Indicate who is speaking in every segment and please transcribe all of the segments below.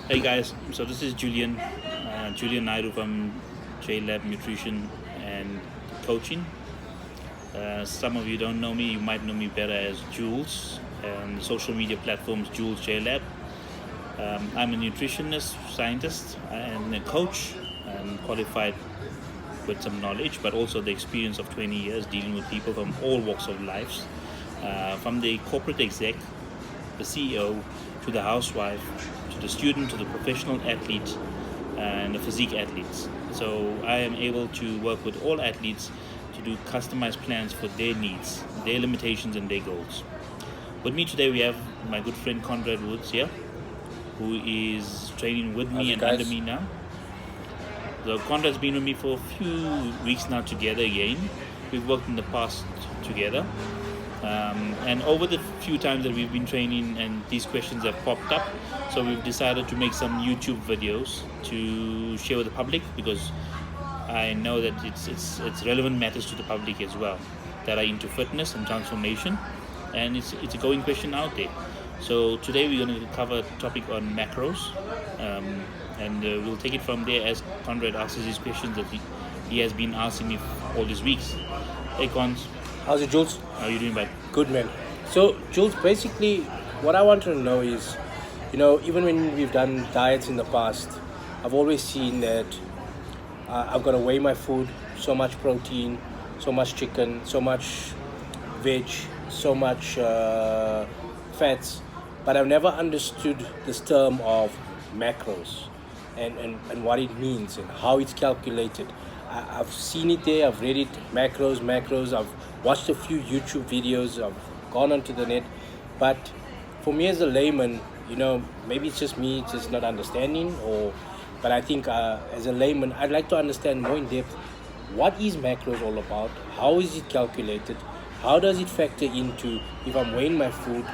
Speaker 1: Hey guys, so this is Julian Naidoo from Jlab Nutrition and Coaching. Some of you don't know me, you might know me better as Jules, and social media platforms Jules Jlab. I'm a nutritionist, scientist, and a coach. I'm qualified with some knowledge, but also the experience of 20 years dealing with people from all walks of life, from the corporate exec, the CEO, to the housewife, to the student, to the professional athlete, and the physique athletes. So I am able to work with all athletes to do customized plans for their needs, their limitations, and their goals. With me today, we have my good friend Konrad here, who is training with me and under me now. So Konrad's been with me for a few weeks now together again. We've worked in the past together. And over the few times that we've been training and these questions have popped up, so we've decided to make some YouTube videos to share with the public, because I know that it's relevant matters to the public as well that are into fitness and transformation, and it's a going question out there. So today we're going to cover a topic on macros, and we'll take it from there as Konrad asks these questions that he has been asking me all these weeks. Hey Cons.
Speaker 2: How's it, Jules?
Speaker 1: How are you doing, bud?
Speaker 2: Good, man. So, Jules, basically, what I want to know is, even when we've done diets in the past, I've always seen that I've got to weigh my food, so much protein, so much chicken, so much veg, so much fats, but I've never understood this term of macros and what it means and how it's calculated. I've seen it there, I've read it, macros, I've watched a few YouTube videos, I've gone onto the net, but for me as a layman, maybe it's just me, just not understanding, but I think as a layman, I'd like to understand more in depth, what is macros all about, how is it calculated, how does it factor into, if I'm weighing my food,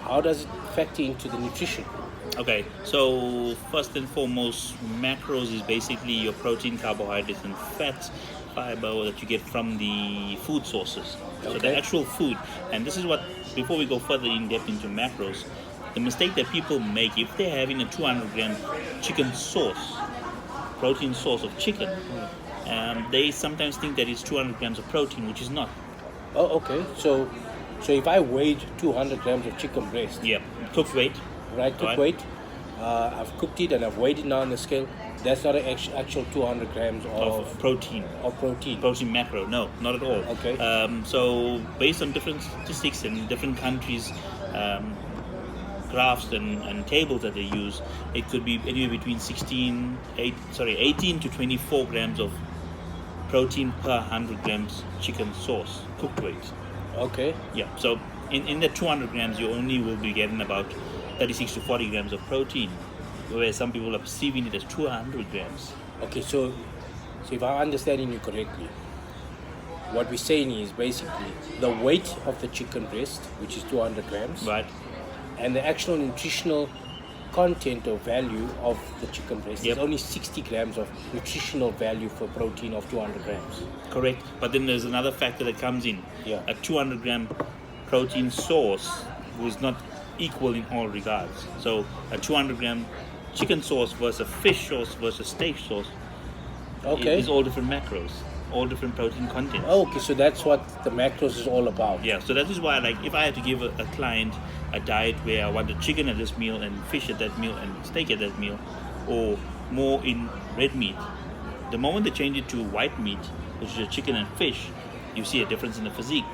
Speaker 2: how does it factor into the nutrition?
Speaker 1: Okay, so first and foremost, macros is basically your protein, carbohydrates, and fats, fiber that you get from the food sources. Okay. So the actual food, and this is what, before we go further in depth into macros, the mistake that people make, if they're having a 200 gram chicken source, protein source of chicken, they sometimes think that it's 200 grams of protein, which is not.
Speaker 2: Oh, okay. So if I weighed 200 grams of chicken breast.
Speaker 1: Yeah, cooked weight.
Speaker 2: Right, cooked weight. I've cooked it and I've weighed it now on the scale. That's not an actual 200 grams
Speaker 1: of protein. Protein macro, no, not at all.
Speaker 2: Okay.
Speaker 1: So based on different statistics in different countries, graphs and tables that they use, it could be anywhere between 18 to 24 grams of protein per 100 grams chicken source, cooked weight.
Speaker 2: Okay.
Speaker 1: Yeah, so in the 200 grams, you only will be getting about 36 to 40 grams of protein, whereas some people are perceiving it as 200 grams.
Speaker 2: Okay, so if I'm understanding you correctly, what we're saying is basically the weight of the chicken breast, which is 200 grams,
Speaker 1: right,
Speaker 2: and the actual nutritional content or value of the chicken breast is only 60 grams of nutritional value for protein of 200 grams.
Speaker 1: Correct, but then there's another factor that comes in.
Speaker 2: Yeah.
Speaker 1: A 200 gram protein source was not equal in all regards. So a 200 gram chicken source versus a fish source versus steak source is all different macros, all different protein content.
Speaker 2: Okay, so that's what the macros is all about.
Speaker 1: Yeah, so that is why, like, if I had to give a client a diet where I wanted chicken at this meal and fish at that meal and steak at that meal, or more in red meat, the moment they change it to white meat, which is chicken and fish, you see a difference in the physique.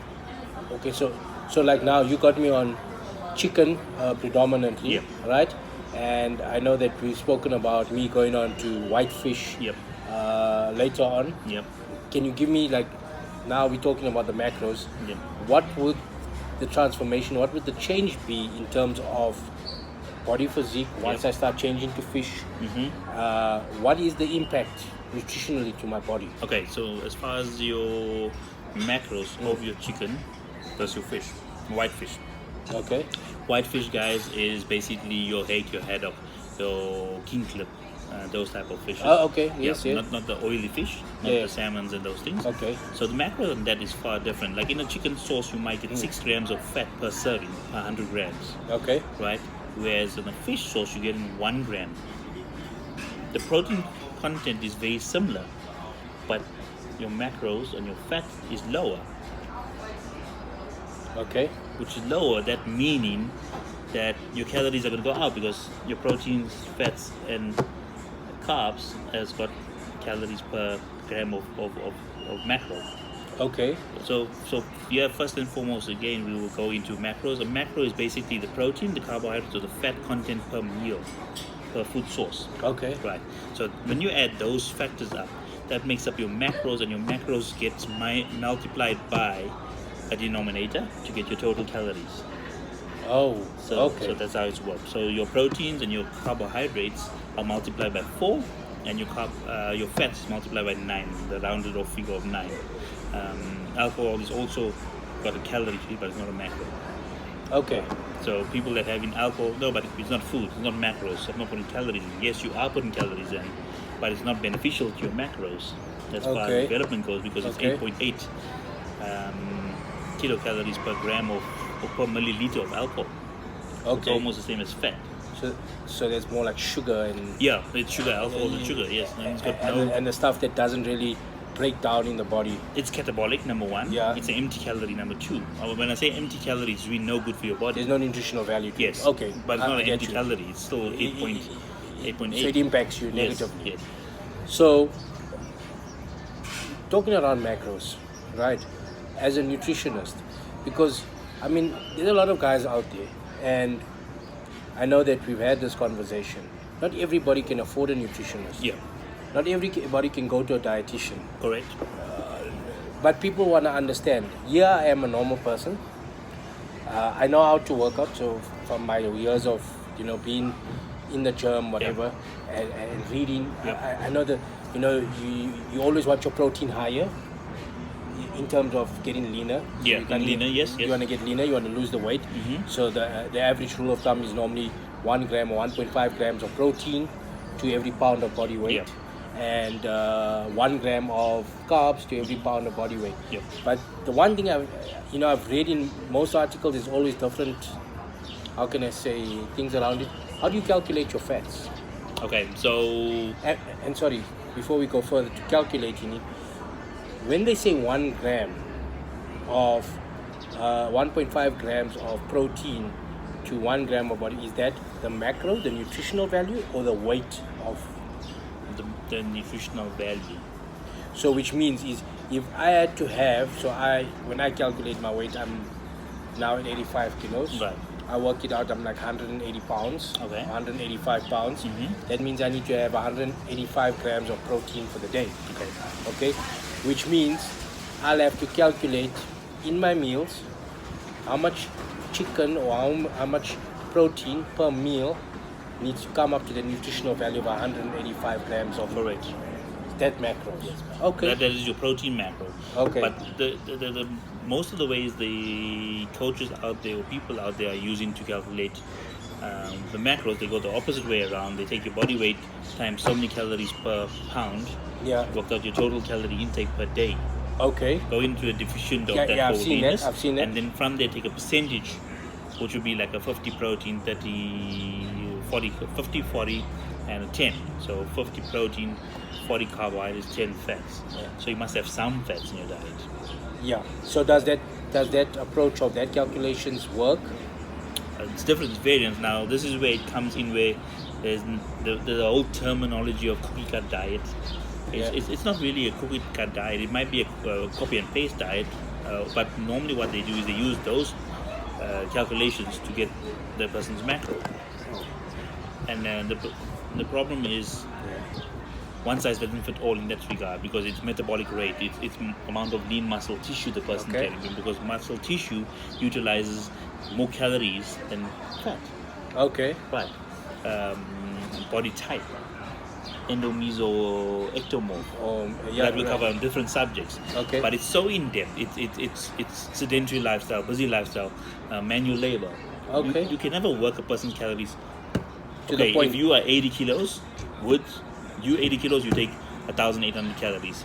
Speaker 2: Okay, so like now you got me on chicken predominantly, right? And I know that we've spoken about me going on to white fish later on.
Speaker 1: Yep.
Speaker 2: Can you give me, like, now we're talking about the macros,
Speaker 1: Yep.
Speaker 2: what would the transformation, what would the change be in terms of body physique once I start changing to fish? What is the impact nutritionally to my body?
Speaker 1: Okay, so as far as your macros of your chicken versus your fish, white fish.
Speaker 2: Okay.
Speaker 1: White fish, guys, is basically your hake, your haddock, your king clip, those type of fishes.
Speaker 2: Oh, okay. Yes.
Speaker 1: Not the oily fish, not the salmons and those things.
Speaker 2: Okay.
Speaker 1: So the macro on that is far different. Like in a chicken sauce, you might get 6 grams of fat per serving, per 100 grams.
Speaker 2: Okay.
Speaker 1: Right? whereas in a fish source you're getting 1 gram. The protein content is very similar, but your macros and your fat is lower.
Speaker 2: Okay.
Speaker 1: Which is lower, that meaning that your calories are going to go up because your proteins, fats, and carbs has got calories per gram of macro.
Speaker 2: Okay.
Speaker 1: So yeah, first and foremost, again, we will go into macros. A macro is basically the protein, the carbohydrates, or the fat content per meal, per food source.
Speaker 2: Okay.
Speaker 1: Right. So when you add those factors up, that makes up your macros, and your macros gets multiplied by a denominator to get your total calories.
Speaker 2: Oh,
Speaker 1: So,
Speaker 2: okay.
Speaker 1: so that's how it works. So your proteins and your carbohydrates are multiplied by 4, and your fats is multiplied by 9, the rounded off figure of 9. Alcohol is also got a calorie fee, but it's not a macro.
Speaker 2: Okay.
Speaker 1: So people that have in alcohol, no, but it's not food, it's not macros. I'm not putting calories in. Yes, you are putting calories in, but it's not beneficial to your macros. That's why
Speaker 2: Okay.
Speaker 1: development goes, because it's
Speaker 2: Okay.
Speaker 1: 8.8 kilocalories per gram or per milliliter of alcohol. It's
Speaker 2: Okay.
Speaker 1: almost the same as fat.
Speaker 2: So there's more like sugar and
Speaker 1: Yeah, it's sugar, alcohol and sugar, yes. And it's got
Speaker 2: and the stuff that doesn't really break down in the body.
Speaker 1: it's catabolic, number 1.
Speaker 2: Yeah.
Speaker 1: It's an empty calorie, number 2. When I say empty calories, it's really no good for your body.
Speaker 2: There's no nutritional value to
Speaker 1: Yes.
Speaker 2: it. Okay.
Speaker 1: But it's not
Speaker 2: I
Speaker 1: an
Speaker 2: get
Speaker 1: empty
Speaker 2: you.
Speaker 1: calorie. It's still 8.8.
Speaker 2: So it impacts you
Speaker 1: Yes,
Speaker 2: negatively.
Speaker 1: yes.
Speaker 2: So, talking around macros, right? As a nutritionist, because I mean, there's a lot of guys out there, and I know that we've had this conversation. Not everybody can afford a nutritionist.
Speaker 1: Yeah,
Speaker 2: Not everybody can go to a dietitian.
Speaker 1: correct.
Speaker 2: But people want to understand. Yeah, I am a normal person. I know how to work out. So from my years of being in the gym, whatever, and reading,
Speaker 1: Yeah.
Speaker 2: I know that you always want your protein higher in terms of getting leaner. So
Speaker 1: Yeah,
Speaker 2: you can't
Speaker 1: leaner, yes,
Speaker 2: You
Speaker 1: yes.
Speaker 2: want to get leaner. You want to lose the weight.
Speaker 1: Mhm.
Speaker 2: So the average rule of thumb is normally 1 gram or 1.5 grams of protein to every pound of body weight.
Speaker 1: Yeah.
Speaker 2: And 1 gram of carbs to every pound of body weight.
Speaker 1: Yep.
Speaker 2: But the one thing I've read in most articles is always different. How can I say things around it? How do you calculate your fats?
Speaker 1: Okay, so
Speaker 2: And sorry, before we go further to calculating it, when they say 1 gram of 1.5 grams of protein to 1 gram of body, is that the macro, the nutritional value, or the weight of?
Speaker 1: the nutritional value.
Speaker 2: So which means is if I had to have, when I calculate my weight, I'm now at 85 kilos.
Speaker 1: Right.
Speaker 2: I work it out, I'm like 180 pounds,
Speaker 1: Okay.
Speaker 2: 185 pounds.
Speaker 1: Mhm.
Speaker 2: That means I need to have 185 grams of protein for the day. Okay, which means I'll have to calculate in my meals how much chicken or how much protein per meal needs to come up to the nutritional value of 185 grams of
Speaker 1: Correct.
Speaker 2: that macro. Okay.
Speaker 1: That is your protein macro.
Speaker 2: Okay.
Speaker 1: But the most of the ways the coaches out there or people out there are using to calculate the macros, they go the opposite way around. They take your body weight times so many calories per pound,
Speaker 2: Yeah.
Speaker 1: work out your total calorie intake per day,
Speaker 2: Okay.
Speaker 1: go into a deficient of
Speaker 2: Yeah,
Speaker 1: that
Speaker 2: yeah, I've
Speaker 1: whole
Speaker 2: seen that,
Speaker 1: weakness,
Speaker 2: I've seen that.
Speaker 1: and then from there take a percentage, which would be like a 50 protein, 30, 40, 50, 40, and a 10. So 50 protein, 40 carbohydrates, 10 fats.
Speaker 2: Yeah.
Speaker 1: So you must have some fats in your diet.
Speaker 2: Yeah. So does that approach of that calculations work?
Speaker 1: It's different, it's variant. Now this is where it comes in, where there's the whole terminology of cookie cut diet. It's not really a cookie cut diet. It might be a copy and paste diet, but normally what they do is they use those calculations to get the person's macro. And the problem is one size doesn't fit all in that regard, because it's metabolic rate, it's amount of lean muscle tissue the person
Speaker 2: Okay.
Speaker 1: carrying, because muscle tissue utilizes more calories than fat.
Speaker 2: Okay.
Speaker 1: Right. Body type, endomeso, ectomorph. That will cover different subjects.
Speaker 2: Okay.
Speaker 1: But it's so in depth. It's sedentary lifestyle, busy lifestyle, manual labor.
Speaker 2: Okay.
Speaker 1: You can never work a person's calories.
Speaker 2: To the point.
Speaker 1: If you are 80 kilos, you 80 kilos, you take 1,800 calories.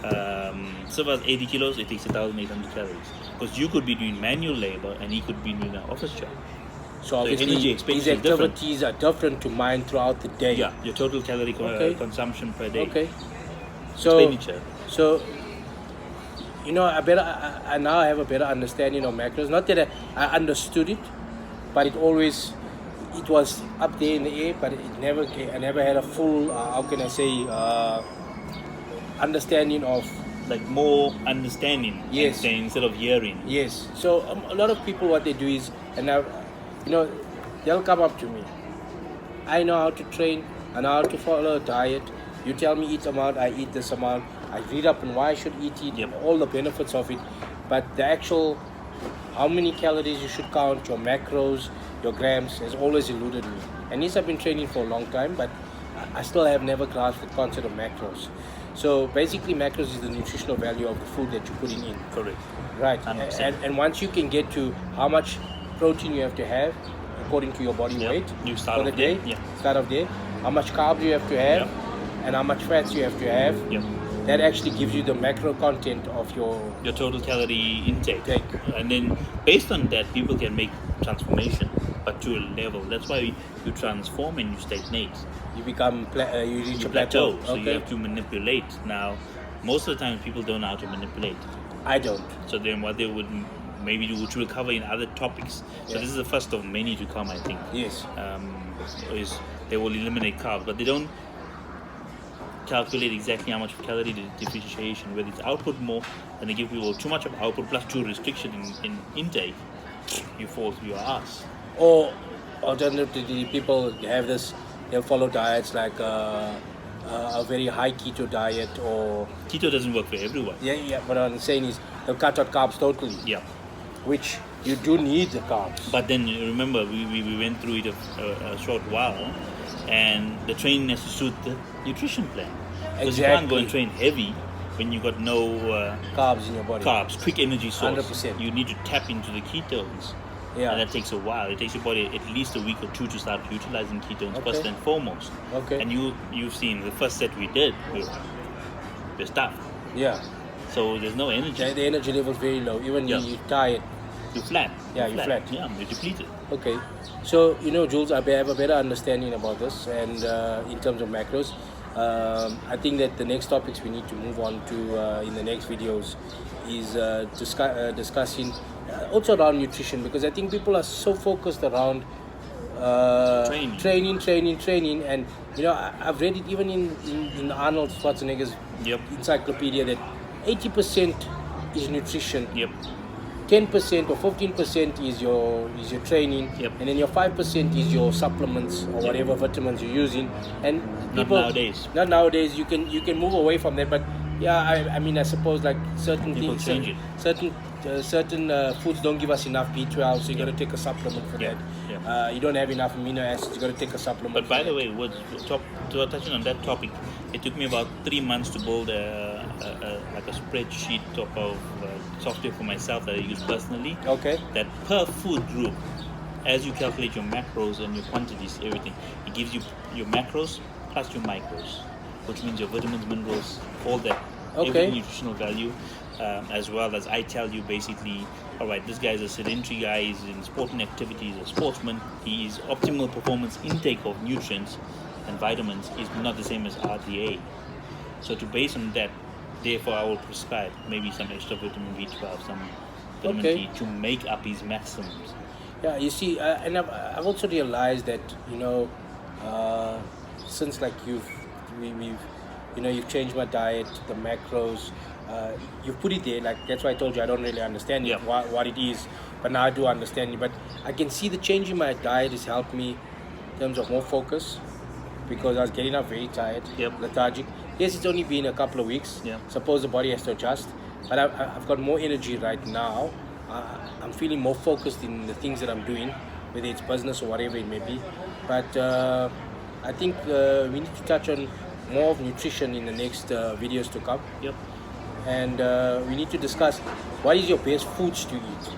Speaker 1: Siva's 80 kilos, it takes 1,800 calories. Because you could be doing manual labor and he could be doing an office job.
Speaker 2: So
Speaker 1: energy
Speaker 2: obviously these
Speaker 1: expenditure is different.
Speaker 2: activities are different to mine throughout the day.
Speaker 1: Yeah, your total calorie
Speaker 2: Okay.
Speaker 1: consumption per day.
Speaker 2: Okay. So
Speaker 1: Expenditure.
Speaker 2: so I now have a better understanding of macros. Not that I understood it, but it was up there in the air, but I never had a full understanding of.
Speaker 1: Like more understanding.
Speaker 2: Yes.
Speaker 1: Instead of hearing.
Speaker 2: Yes. So a lot of people, what they do is, and now, they'll come up to me. I know how to train. I know how to follow a diet. You tell me eat amount, I eat this amount. I read up on why I should eat it,
Speaker 1: Yep.
Speaker 2: all the benefits of it. But the actual, how many calories you should count, your macros, your grams, has always eluded me. And yes, I've been training for a long time, but I still have never grasped the concept of macros. So basically, macros is the nutritional value of the food that you're putting in.
Speaker 1: Correct.
Speaker 2: Right.
Speaker 1: 100%.
Speaker 2: And once you can get to how much protein you have to have according to your body
Speaker 1: Yep.
Speaker 2: weight
Speaker 1: You start
Speaker 2: for the
Speaker 1: off there.
Speaker 2: day,
Speaker 1: Yeah.
Speaker 2: start off there, how much carbs you have to have,
Speaker 1: Yep.
Speaker 2: and how much fats you have to have,
Speaker 1: Yep.
Speaker 2: that actually gives you the macro content of your
Speaker 1: Your total calorie intake.
Speaker 2: Take.
Speaker 1: And then based on that, people can make transformation, but to a level. That's why you transform and you stagnate.
Speaker 2: you become you reach
Speaker 1: You
Speaker 2: a plateau.
Speaker 1: So you have to manipulate. Now, most of the time, people don't know how to manipulate.
Speaker 2: I don't.
Speaker 1: So then what they would maybe do, which we'll cover in other topics. So
Speaker 2: Yeah.
Speaker 1: this is the first of many to come, I think.
Speaker 2: Yes.
Speaker 1: Is they will eliminate carbs, but they don't calculate exactly how much calorie depreciation, whether it's output more, and they give people too much of output plus too restriction in intake, you fall through your ass.
Speaker 2: Or alternatively, people have this. They'll follow diets like a very high keto diet, or
Speaker 1: Keto doesn't work for everyone.
Speaker 2: yeah. What I'm saying is they'll cut out carbs totally,
Speaker 1: Yeah.
Speaker 2: which you do need the carbs.
Speaker 1: But then remember, we went through it a short while, and the training has to suit the nutrition plan. Because you can't go and train heavy when you got no
Speaker 2: Carbs in your body.
Speaker 1: carbs, quick energy source.
Speaker 2: 100%.
Speaker 1: You need to tap into the ketones.
Speaker 2: Yeah.
Speaker 1: And that takes a while. It takes your body at least a week or two to start utilizing ketones first and foremost.
Speaker 2: Okay.
Speaker 1: And you've seen the first set we did, we're stuffed.
Speaker 2: Yeah.
Speaker 1: So there's no energy.
Speaker 2: The energy level is very low. Even
Speaker 1: Yeah.
Speaker 2: you're tired.
Speaker 1: You're flat.
Speaker 2: Yeah, you're flat.
Speaker 1: Yeah, you're depleted.
Speaker 2: Okay. So, Jules, I have a better understanding about this, and in terms of macros. I think that the next topics we need to move on to in the next videos is discussing also around nutrition, because I think people are so focused around training, and I've read it even in Arnold Schwarzenegger's
Speaker 1: Yep.
Speaker 2: encyclopedia that 80% is nutrition,
Speaker 1: Yep.
Speaker 2: 10% or 15% is your training,
Speaker 1: Yep.
Speaker 2: and then your 5% is your supplements or whatever vitamins you're using. And people, not nowadays. You can move away from that, but yeah, I mean, I suppose like certain
Speaker 1: People
Speaker 2: things,
Speaker 1: change it.
Speaker 2: certain foods don't give us enough B12, so you got to take a supplement for
Speaker 1: Yeah.
Speaker 2: that. You don't have enough amino acids, you got to take a supplement.
Speaker 1: But
Speaker 2: for
Speaker 1: by
Speaker 2: that.
Speaker 1: the way, touching on that topic, it took me about 3 months to build like a spreadsheet of software for myself that I use personally.
Speaker 2: Okay.
Speaker 1: That per food group, as you calculate your macros and your quantities, everything, it gives you your macros plus your micros, which means your vitamins, minerals, all that, every nutritional value, as well as I tell you basically, all right, this guy is a sedentary guy, he's in sporting activities, a sportsman, his optimal performance intake of nutrients and vitamins is not the same as RDA. So to base on that, therefore I will prescribe maybe some extra vitamin B12, some vitamin D to make up his maximums.
Speaker 2: Yeah, you see, and I've also realized that since like you've changed my diet, the macros, you've put it there. Like that's why I told you I don't really understand it, what it is, but now I do understand it. But I can see the change in my diet has helped me in terms of more focus, because I was getting up very tired, lethargic. Yes, it's only been a couple of weeks. Suppose the body has to adjust, but I've got more energy right now. I'm feeling more focused in the things that I'm doing, whether it's business or whatever it may be. But I think we need to touch on more of nutrition in the next videos to come. And we need to discuss what is your best foods to eat.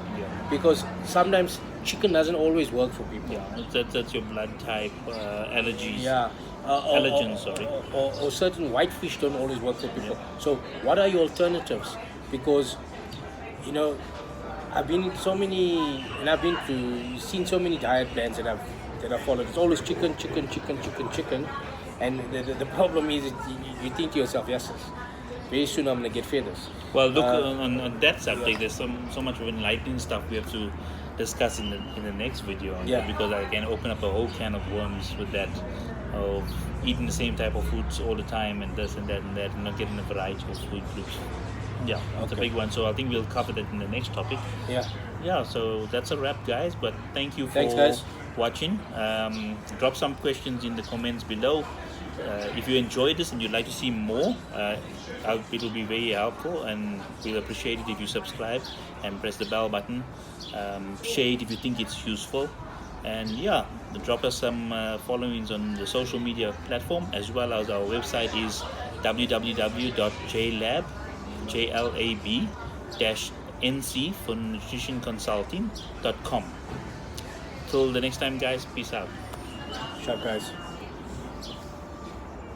Speaker 2: Because sometimes chicken doesn't always work for people.
Speaker 1: That's your blood type, allergies.
Speaker 2: Allergens,
Speaker 1: sorry.
Speaker 2: Or certain white fish don't always work for people. So what are your alternatives? Because I've been in so many, and I've been to seen so many diet plans that I've followed. It's always chicken, and the problem is that you think to yourself, yes, very soon I'm gonna get fed this.
Speaker 1: Well, look, on that subject, there's so much of enlightening stuff we have to discuss in the next video, because I can open up a whole can of worms with that, of eating the same type of foods all the time, and this and that and not getting a variety of food groups. Yeah, it's a big one. So I think we'll cover that in the next topic. Yeah. So that's a wrap, guys. But thank you for watching. Drop some questions in the comments below. If you enjoyed this and you'd like to see more, it will be very helpful, and we'll appreciate it if you subscribe and press the bell button. Share it if you think it's useful, and drop us some followings on the social media platform, as well as our website is www.jlab-nc for nutritionconsulting.com. Till the next time, guys, peace out.
Speaker 2: Ciao, guys.